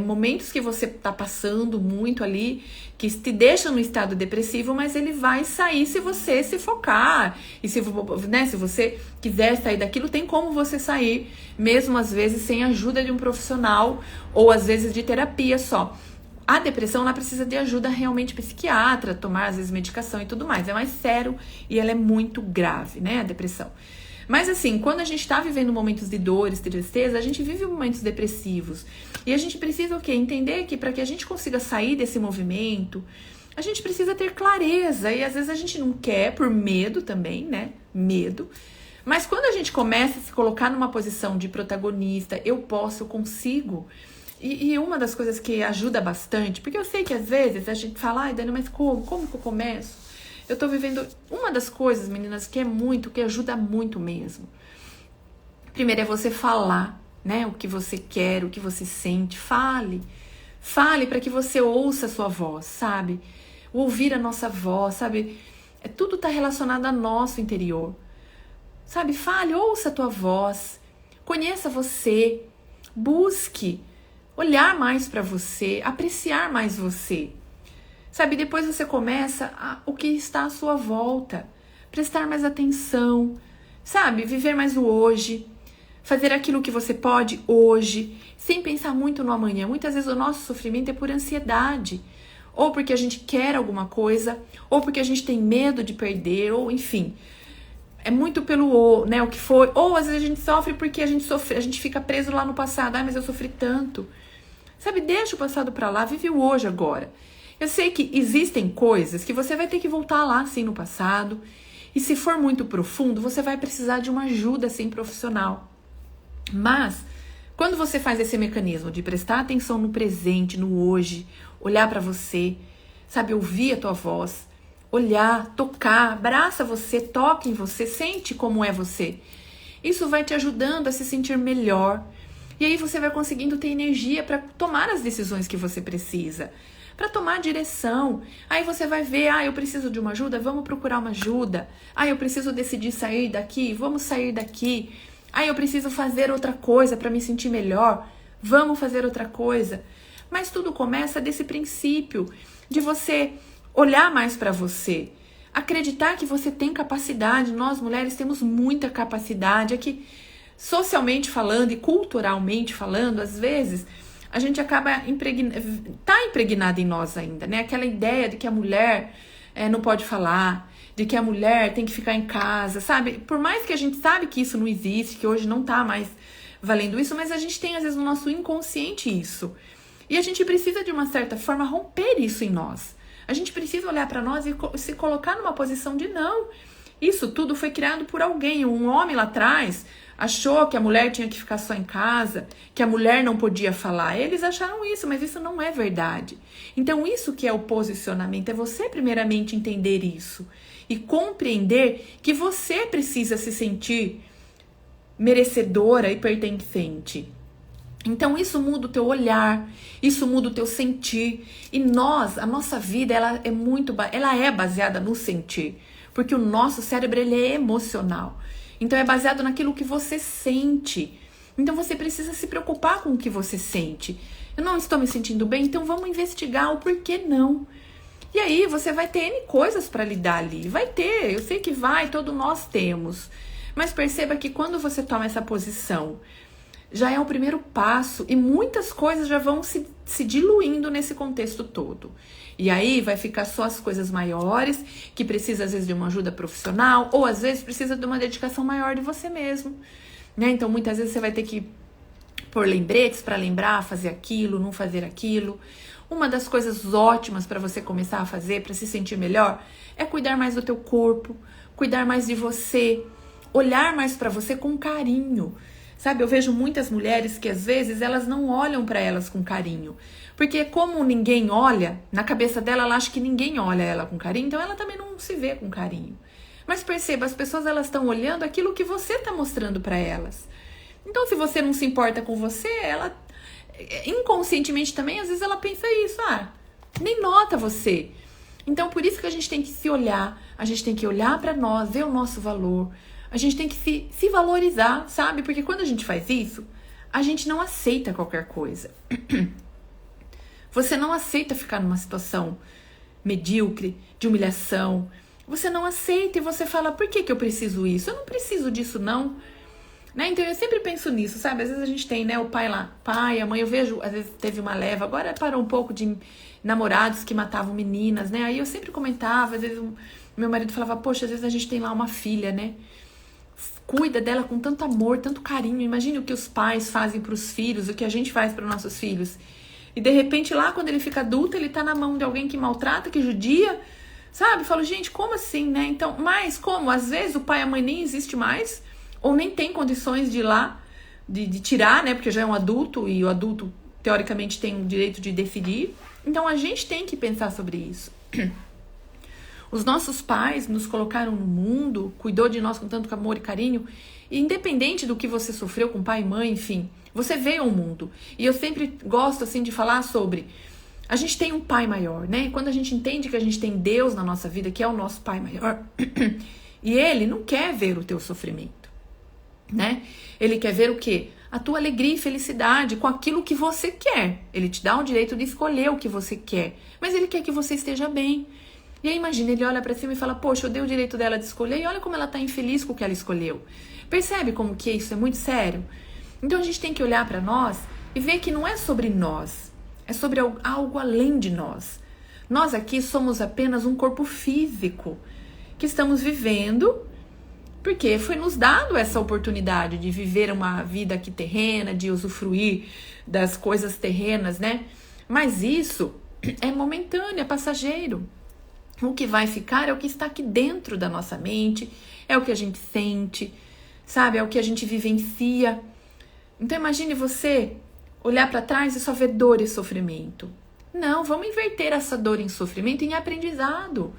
momentos que você tá passando muito ali, que te deixa no estado depressivo, mas ele vai sair se você se focar. E se você quiser sair daquilo, tem como você sair, mesmo às vezes sem a ajuda de um profissional, ou às vezes de terapia só. A depressão, ela precisa de ajuda realmente psiquiatra, tomar às vezes medicação e tudo mais. É mais sério e ela é muito grave, né, a depressão. Mas assim, quando a gente tá vivendo momentos de dores, de tristeza, a gente vive momentos depressivos. E a gente precisa o quê? Entender que para que a gente consiga sair desse movimento, a gente precisa ter clareza. E às vezes a gente não quer, por medo também, né? Medo. Mas quando a gente começa a se colocar numa posição de protagonista, eu posso, eu consigo. E uma das coisas que ajuda bastante, porque eu sei que às vezes a gente fala, ai, Dani, mas como? Como que eu começo? Eu tô vivendo uma das coisas, meninas, que ajuda muito mesmo. Primeiro é você falar, né? O que você quer, o que você sente. Fale para que você ouça a sua voz, sabe? O ouvir a nossa voz, sabe? Tudo tá relacionado ao nosso interior. Sabe? Fale, ouça a tua voz. Conheça você. Busque olhar mais para você, apreciar mais você. Sabe, depois você começa o que está à sua volta. Prestar mais atenção, sabe? Viver mais o hoje. Fazer aquilo que você pode hoje, sem pensar muito no amanhã. Muitas vezes o nosso sofrimento é por ansiedade. Ou porque a gente quer alguma coisa, ou porque a gente tem medo de perder, ou enfim. É muito pelo né, o que foi. Ou às vezes a gente sofre porque a gente fica preso lá no passado. Mas eu sofri tanto. Sabe, deixa o passado pra lá, vive o hoje agora. Eu sei que existem coisas que você vai ter que voltar lá, assim, no passado. E se for muito profundo, você vai precisar de uma ajuda, assim, profissional. Mas, quando você faz esse mecanismo de prestar atenção no presente, no hoje, olhar pra você, sabe, ouvir a tua voz, olhar, tocar, abraça você, toque em você, sente como é você. Isso vai te ajudando a se sentir melhor. E aí você vai conseguindo ter energia para tomar as decisões que você precisa, para tomar direção. Aí você vai ver, eu preciso de uma ajuda, vamos procurar uma ajuda. Eu preciso decidir sair daqui, vamos sair daqui. Eu preciso fazer outra coisa para me sentir melhor, vamos fazer outra coisa. Mas tudo começa desse princípio de você olhar mais para você, acreditar que você tem capacidade. Nós mulheres temos muita capacidade. Aqui, socialmente falando e culturalmente falando, às vezes a gente acaba impregnada em nós ainda, né? Aquela ideia de que a mulher não pode falar, de que a mulher tem que ficar em casa, sabe? Por mais que a gente sabe que isso não existe, que hoje não tá mais valendo isso, mas a gente tem às vezes no nosso inconsciente isso. E a gente precisa de uma certa forma romper isso em nós. A gente precisa olhar para nós e se colocar numa posição de não. Isso tudo foi criado por alguém. Um homem lá atrás achou que a mulher tinha que ficar só em casa, que a mulher não podia falar. Eles acharam isso, mas isso não é verdade. Então isso que é o posicionamento, é você primeiramente entender isso e compreender que você precisa se sentir merecedora e pertencente. Então isso muda o teu olhar, isso muda o teu sentir. E a nossa vida, ela é baseada no sentir, porque o nosso cérebro, ele é emocional. Então é baseado naquilo que você sente. Então você precisa se preocupar com o que você sente. Eu não estou me sentindo bem, então vamos investigar o porquê não. E aí você vai ter N coisas para lidar ali. Vai ter, eu sei que vai, todos nós temos. Mas perceba que quando você toma essa posição, já é o primeiro passo e muitas coisas já vão se diluindo nesse contexto todo. E aí vai ficar só as coisas maiores, que precisa às vezes de uma ajuda profissional, ou às vezes precisa de uma dedicação maior de você mesmo, né? Então muitas vezes você vai ter que pôr lembretes para lembrar, fazer aquilo, não fazer aquilo. Uma das coisas ótimas para você começar a fazer, para se sentir melhor, é cuidar mais do teu corpo, cuidar mais de você, olhar mais para você com carinho. Sabe, eu vejo muitas mulheres que às vezes elas não olham para elas com carinho. Porque como ninguém olha, na cabeça dela ela acha que ninguém olha ela com carinho, então ela também não se vê com carinho. Mas perceba, as pessoas elas estão olhando aquilo que você está mostrando para elas. Então se você não se importa com você, ela inconscientemente também, às vezes ela pensa isso, nem nota você. Então por isso que a gente tem que se olhar, a gente tem que olhar para nós, ver o nosso valor. A gente tem que se valorizar, sabe? Porque quando a gente faz isso, a gente não aceita qualquer coisa. Você não aceita ficar numa situação medíocre, de humilhação. Você não aceita e você fala, por que eu preciso isso? Eu não preciso disso, não. Né? Então eu sempre penso nisso, sabe? Às vezes a gente tem, né, o pai lá, pai, a mãe, eu vejo, às vezes teve uma leva, agora parou um pouco de namorados que matavam meninas, né? Aí eu sempre comentava, às vezes meu marido falava, poxa, às vezes a gente tem lá uma filha, né? Cuida dela com tanto amor, tanto carinho. Imagine o que os pais fazem para os filhos, o que a gente faz para os nossos filhos. E de repente lá, quando ele fica adulto, ele tá na mão de alguém que maltrata, que judia, sabe? Eu falo, gente, como assim, né? Então, mas como? Às vezes o pai e a mãe nem existe mais, ou nem tem condições de ir lá, de tirar, né? Porque já é um adulto, e o adulto, teoricamente, tem o direito de decidir. Então a gente tem que pensar sobre isso. Os nossos pais nos colocaram no mundo, cuidou de nós com tanto amor e carinho, e independente do que você sofreu com pai e mãe, enfim, você veio ao mundo. E eu sempre gosto, assim, de falar sobre, a gente tem um pai maior, né? E quando a gente entende que a gente tem Deus na nossa vida, que é o nosso pai maior, e ele não quer ver o teu sofrimento, né? Ele quer ver o quê? a tua alegria e felicidade com aquilo que você quer. Ele te dá o direito de escolher o que você quer, mas ele quer que você esteja bem. E aí imagina, ele olha pra cima e fala, poxa, eu dei o direito dela de escolher e olha como ela tá infeliz com o que ela escolheu. Percebe como que isso é muito sério? Então a gente tem que olhar pra nós e ver que não é sobre nós, é sobre algo além de nós. Nós aqui somos apenas um corpo físico que estamos vivendo porque foi nos dado essa oportunidade de viver uma vida aqui terrena, de usufruir das coisas terrenas, né? Mas isso é momentâneo, é passageiro. O que vai ficar é o que está aqui dentro da nossa mente, é o que a gente sente, sabe? É o que a gente vivencia. Então imagine você olhar para trás e só ver dor e sofrimento. Não, vamos inverter essa dor em sofrimento em aprendizado.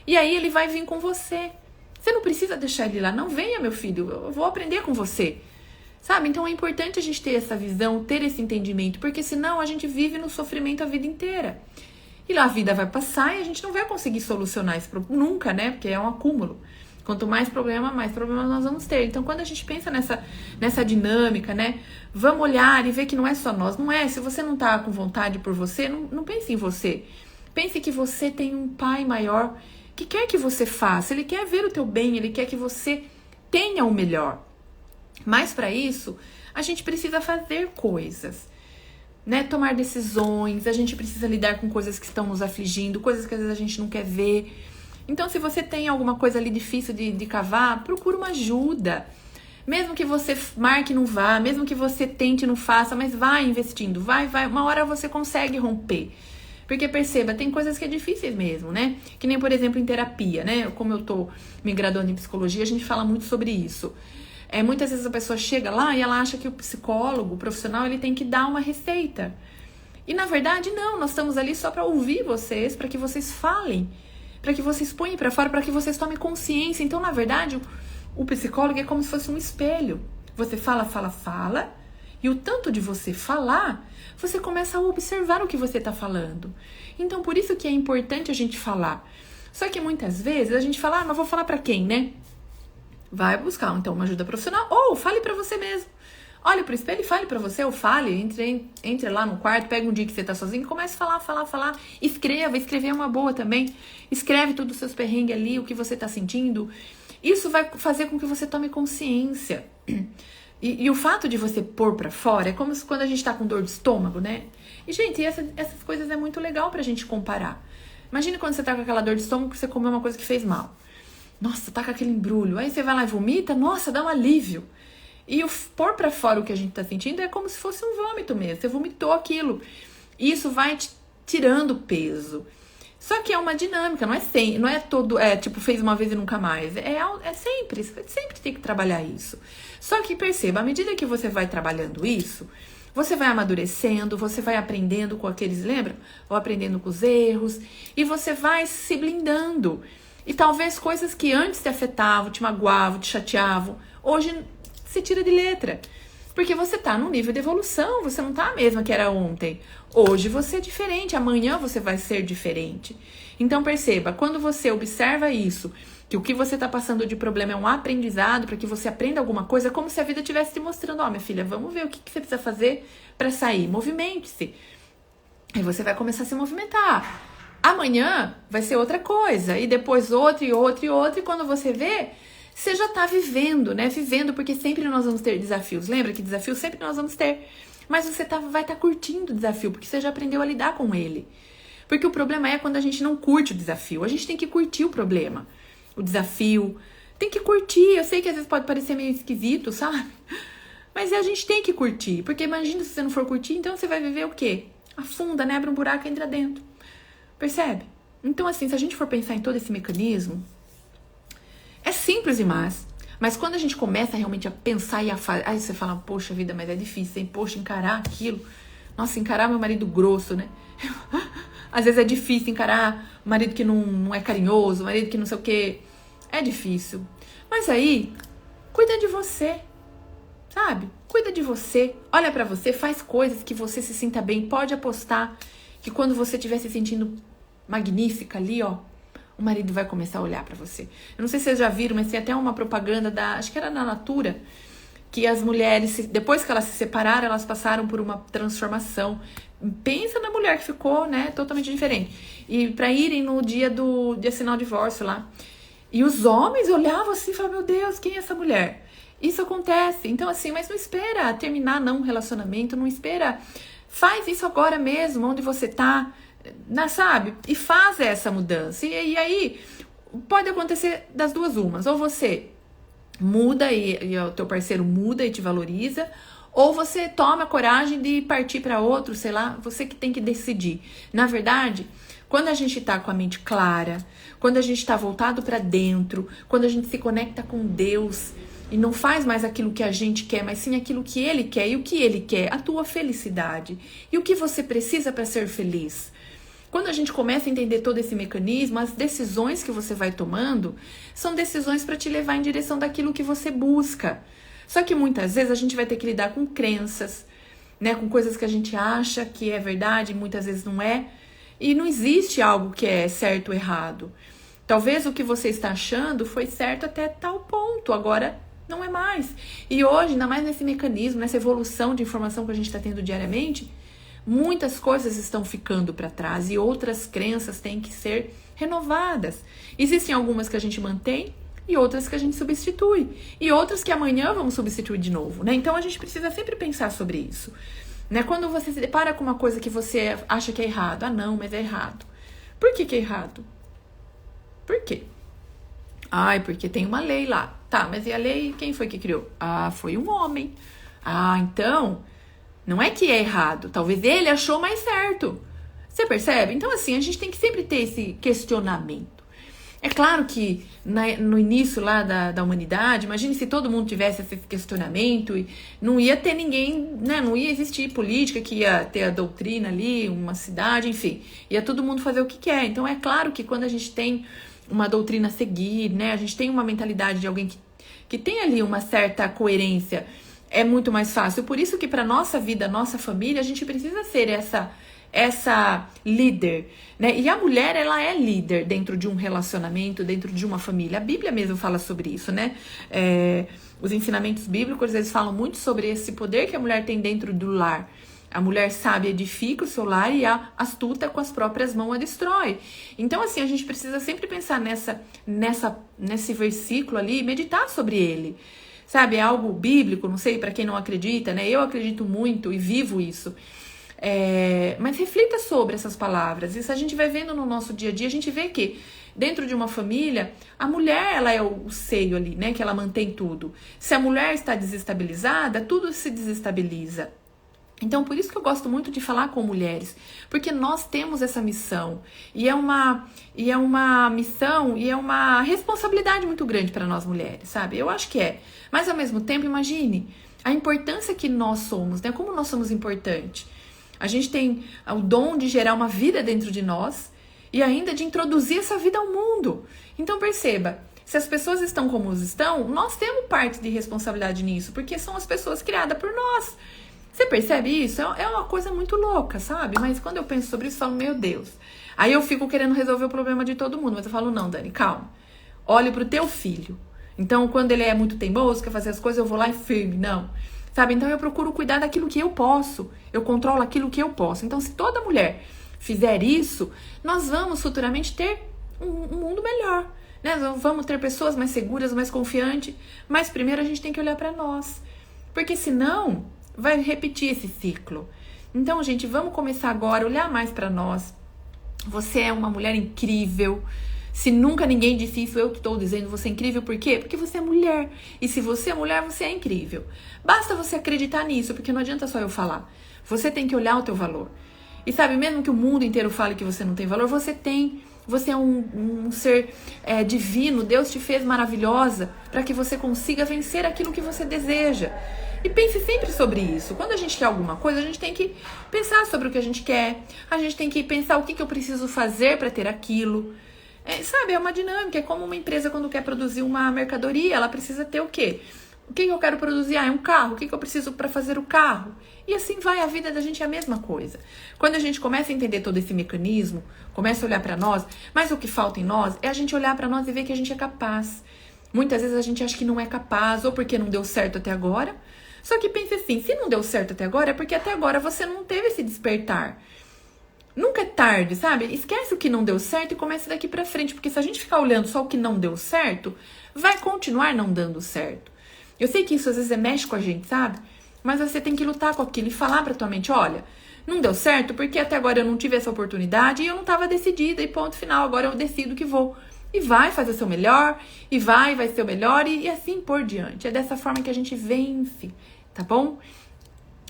E aí ele vai vir com você. Você não precisa deixar ele lá. Não, venha, meu filho, eu vou aprender com você. Sabe? Então é importante a gente ter essa visão, ter esse entendimento, porque senão a gente vive no sofrimento a vida inteira. E lá a vida vai passar e a gente não vai conseguir solucionar isso nunca, né? Porque é um acúmulo. Quanto mais problemas nós vamos ter. Então, quando a gente pensa nessa dinâmica, né? Vamos olhar e ver que não é só nós. Não é. Se você não tá com vontade por você, não pense em você. Pense que você tem um pai maior que quer que você faça. Ele quer ver o teu bem, ele quer que você tenha o melhor. Mas, para isso, a gente precisa fazer coisas. Né, tomar decisões, a gente precisa lidar com coisas que estão nos afligindo, coisas que às vezes a gente não quer ver. Então, se você tem alguma coisa ali difícil de cavar, procura uma ajuda. Mesmo que você marque e não vá, mesmo que você tente e não faça, mas vai investindo, vai, uma hora você consegue romper. Porque perceba, tem coisas que é difíceis mesmo, né? Que nem, por exemplo, em terapia, né? Como eu tô me graduando em psicologia, a gente fala muito sobre isso. Muitas vezes a pessoa chega lá e ela acha que o psicólogo, o profissional, ele tem que dar uma receita. E na verdade não, nós estamos ali só para ouvir vocês, para que vocês falem, para que vocês ponham para fora, para que vocês tomem consciência. Então, na verdade, o psicólogo é como se fosse um espelho. Você fala, e o tanto de você falar, você começa a observar o que você está falando. Então, por isso que é importante a gente falar. Só que muitas vezes a gente fala, mas vou falar para quem, né? Vai buscar, então, uma ajuda profissional ou fale pra você mesmo. Olhe pro espelho e fale pra você, ou fale, entre lá no quarto, pega um dia que você tá sozinho e comece a falar. Escrever é uma boa também. Escreve todos os seus perrengues ali, o que você tá sentindo. Isso vai fazer com que você tome consciência. E o fato de você pôr pra fora é como se quando a gente tá com dor de estômago, né? E, gente, essas coisas é muito legal pra gente comparar. Imagina quando você tá com aquela dor de estômago que você comeu uma coisa que fez mal. Nossa, tá com aquele embrulho. Aí você vai lá e vomita, nossa, dá um alívio. E o pôr pra fora o que a gente tá sentindo é como se fosse um vômito mesmo. Você vomitou aquilo. E isso vai te tirando peso. Só que é uma dinâmica, não é todo, tipo, fez uma vez e nunca mais. É sempre, você sempre tem que trabalhar isso. Só que perceba, à medida que você vai trabalhando isso, você vai amadurecendo, você vai aprendendo com aqueles, lembra? Ou aprendendo com os erros. E você vai se blindando. E talvez coisas que antes te afetavam, te magoavam, te chateavam, hoje se tira de letra. Porque você tá num nível de evolução, você não tá a mesma que era ontem. Hoje você é diferente, amanhã você vai ser diferente. Então perceba, quando você observa isso, que o que você tá passando de problema é um aprendizado, para que você aprenda alguma coisa, é como se a vida estivesse te mostrando, minha filha, vamos ver o que você precisa fazer para sair, movimente-se. Aí você vai começar a se movimentar. Amanhã vai ser outra coisa, e depois outra, e quando você vê, você já tá vivendo, né? Vivendo, porque sempre nós vamos ter desafios. Lembra que desafios sempre nós vamos ter. Mas você vai estar curtindo o desafio, porque você já aprendeu a lidar com ele. Porque o problema é quando a gente não curte o desafio. A gente tem que curtir o problema, o desafio. Tem que curtir. Eu sei que às vezes pode parecer meio esquisito, sabe? Mas a gente tem que curtir. Porque imagina se você não for curtir, então você vai viver o quê? Afunda, né? Abre um buraco e entra dentro. Percebe? Então, assim, se a gente for pensar em todo esse mecanismo, é simples demais. Mas quando a gente começa realmente a pensar e a fazer, aí você fala, poxa vida, mas é difícil, hein? Poxa, encarar aquilo. Nossa, encarar meu marido grosso, né? Às vezes é difícil encarar o marido que não é carinhoso, o marido que não sei o quê. É difícil. Mas aí, cuida de você, sabe? Cuida de você, olha pra você, faz coisas que você se sinta bem. Pode apostar que quando você estiver se sentindo magnífica ali, ó, o marido vai começar a olhar pra você. Eu não sei se vocês já viram, mas tem até uma propaganda acho que era da Natura, que as mulheres, depois que elas se separaram, elas passaram por uma transformação. Pensa na mulher que ficou, né, totalmente diferente. E para irem no dia de assinar o divórcio lá. E os homens olhavam assim e falavam, meu Deus, quem é essa mulher? Isso acontece. Então assim, mas não espera terminar não um relacionamento, não espera. Faz isso agora mesmo, onde você tá, sabe? E faz essa mudança. E aí, pode acontecer das duas umas. Ou você muda e o teu parceiro muda e te valoriza, ou você toma coragem de partir para outro, sei lá, você que tem que decidir. Na verdade, quando a gente tá com a mente clara, quando a gente tá voltado para dentro, quando a gente se conecta com Deus e não faz mais aquilo que a gente quer, mas sim aquilo que Ele quer. E o que Ele quer? A tua felicidade. E o que você precisa para ser feliz? Quando a gente começa a entender todo esse mecanismo, as decisões que você vai tomando são decisões para te levar em direção daquilo que você busca. Só que muitas vezes a gente vai ter que lidar com crenças, né, com coisas que a gente acha que é verdade e muitas vezes não é. E não existe algo que é certo ou errado. Talvez o que você está achando foi certo até tal ponto, agora não é mais. E hoje, ainda mais nesse mecanismo, nessa evolução de informação que a gente está tendo diariamente, muitas coisas estão ficando para trás e outras crenças têm que ser renovadas. Existem algumas que a gente mantém e outras que a gente substitui. E outras que amanhã vamos substituir de novo, né? Então a gente precisa sempre pensar sobre isso, né? Quando você se depara com uma coisa que você acha que é errado, ah não, mas é errado. Por que é errado? Por quê? Ai, porque tem uma lei lá. Tá, mas e a lei, quem foi que criou? Ah, foi um homem. Ah, então, não é que é errado. Talvez ele achou mais certo. Você percebe? Então, assim, a gente tem que sempre ter esse questionamento. É claro que no início lá da humanidade, imagine se todo mundo tivesse esse questionamento e não ia ter ninguém, né? Não ia existir política, que ia ter a doutrina ali, uma cidade, enfim. Ia todo mundo fazer o que quer. Então, é claro que quando a gente tem uma doutrina a seguir, né? A gente tem uma mentalidade de alguém que tem ali uma certa coerência, é muito mais fácil. Por isso que para nossa vida, nossa família, a gente precisa ser essa líder, né? E a mulher, ela é líder dentro de um relacionamento, dentro de uma família. A Bíblia mesmo fala sobre isso, né? Os ensinamentos bíblicos, eles falam muito sobre esse poder que a mulher tem dentro do lar. A mulher sábia edifica o seu lar e a astuta com as próprias mãos a destrói. Então, assim, a gente precisa sempre pensar nesse versículo ali e meditar sobre ele. Sabe, é algo bíblico, não sei, para quem não acredita, né? Eu acredito muito e vivo isso. Mas reflita sobre essas palavras. Isso a gente vai vendo no nosso dia a dia, a gente vê que dentro de uma família, a mulher, ela é o seio ali, né? Que ela mantém tudo. Se a mulher está desestabilizada, tudo se desestabiliza. Então, por isso que eu gosto muito de falar com mulheres, porque nós temos essa missão, e é uma missão, e é uma responsabilidade muito grande para nós mulheres, sabe? Eu acho que é. Mas, ao mesmo tempo, imagine a importância que nós somos, né? Como nós somos importantes. A gente tem o dom de gerar uma vida dentro de nós, e ainda de introduzir essa vida ao mundo. Então, perceba, se as pessoas estão como estão, nós temos parte de responsabilidade nisso, porque são as pessoas criadas por nós. Você percebe isso? É uma coisa muito louca, sabe? Mas quando eu penso sobre isso, eu falo, meu Deus. Aí eu fico querendo resolver o problema de todo mundo. Mas eu falo, não, Dani, calma. Olhe pro teu filho. Então, quando ele é muito teimoso, quer fazer as coisas, eu vou lá e firme. Não. Sabe? Então, eu procuro cuidar daquilo que eu posso. Eu controlo aquilo que eu posso. Então, se toda mulher fizer isso, nós vamos futuramente ter um mundo melhor. Né? Nós vamos ter pessoas mais seguras, mais confiantes. Mas primeiro a gente tem que olhar para nós. Porque senão vai repetir esse ciclo. Então, gente, vamos começar agora a olhar mais para nós. Você é uma mulher incrível. Se nunca ninguém disse isso, eu que estou dizendo, você é incrível. Por quê? Porque você é mulher. E se você é mulher, você é incrível. Basta você acreditar nisso, porque não adianta só eu falar. Você tem que olhar o teu valor. E sabe, mesmo que o mundo inteiro fale que você não tem valor, você tem. Você é um ser divino. Deus te fez maravilhosa para que você consiga vencer aquilo que você deseja. E pense sempre sobre isso. Quando a gente quer alguma coisa, a gente tem que pensar sobre o que a gente quer. A gente tem que pensar o que eu preciso fazer para ter aquilo. Sabe, é uma dinâmica. É como uma empresa quando quer produzir uma mercadoria, ela precisa ter o quê? O que eu quero produzir? É um carro. O que eu preciso para fazer o carro? E assim vai, a vida da gente é a mesma coisa. Quando a gente começa a entender todo esse mecanismo, começa a olhar para nós, mas o que falta em nós é a gente olhar para nós e ver que a gente é capaz. Muitas vezes a gente acha que não é capaz, ou porque não deu certo até agora. Só que pense assim, se não deu certo até agora, é porque até agora você não teve esse despertar. Nunca é tarde, sabe? Esquece o que não deu certo e comece daqui pra frente, porque se a gente ficar olhando só o que não deu certo, vai continuar não dando certo. Eu sei que isso às vezes mexe com a gente, sabe? Mas você tem que lutar com aquilo e falar pra tua mente, olha, não deu certo porque até agora eu não tive essa oportunidade e eu não estava decidida e ponto final, agora eu decido que vou. E vai fazer seu melhor, e vai ser o melhor e assim por diante. É dessa forma que a gente vence, tá bom?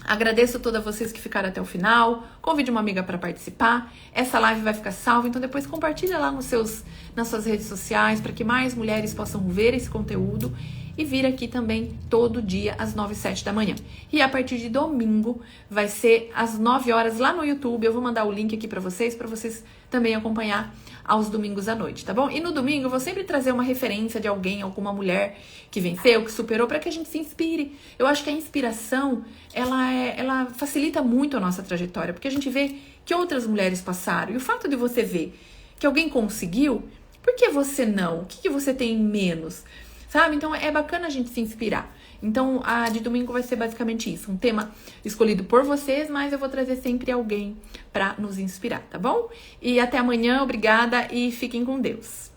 Agradeço a todas vocês que ficaram até o final. Convide uma amiga para participar. Essa live vai ficar salva, então depois compartilha lá nas suas redes sociais para que mais mulheres possam ver esse conteúdo e vir aqui também todo dia às 9 e 7 da manhã. E a partir de domingo vai ser às 9 horas lá no YouTube. Eu vou mandar o link aqui para vocês também acompanhar aos domingos à noite, tá bom? E no domingo eu vou sempre trazer uma referência de alguém, alguma mulher que venceu, que superou, para que a gente se inspire. Eu acho que a inspiração, ela facilita muito a nossa trajetória, porque a gente vê que outras mulheres passaram. E o fato de você ver que alguém conseguiu, por que você não? O que você tem em menos? Sabe? Então é bacana a gente se inspirar. Então a de domingo vai ser basicamente isso, um tema escolhido por vocês, mas eu vou trazer sempre alguém para nos inspirar, tá bom? E até amanhã, obrigada e fiquem com Deus.